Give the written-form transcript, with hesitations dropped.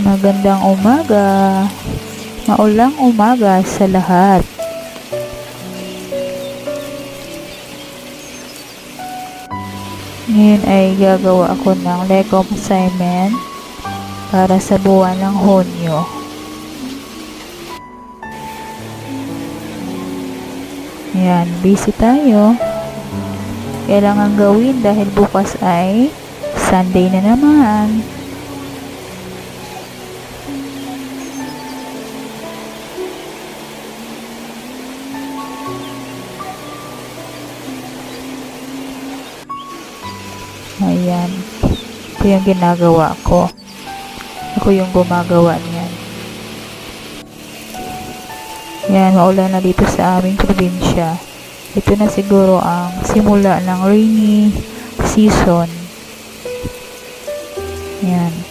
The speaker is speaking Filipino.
Magandang umaga, maulang umaga sa lahat. Ngayon ay gagawa ako ng Lego assignment para sa buwan ng Hunyo. Yan, busy tayo. Kailangan gawin dahil bukas ay Sunday na naman. Ayan. Ito yung ginagawa ko. Ako yung gumagawa niyan. Yan, maulan na dito sa aming probinsya. Ito na siguro ang simula ng rainy season. Yan.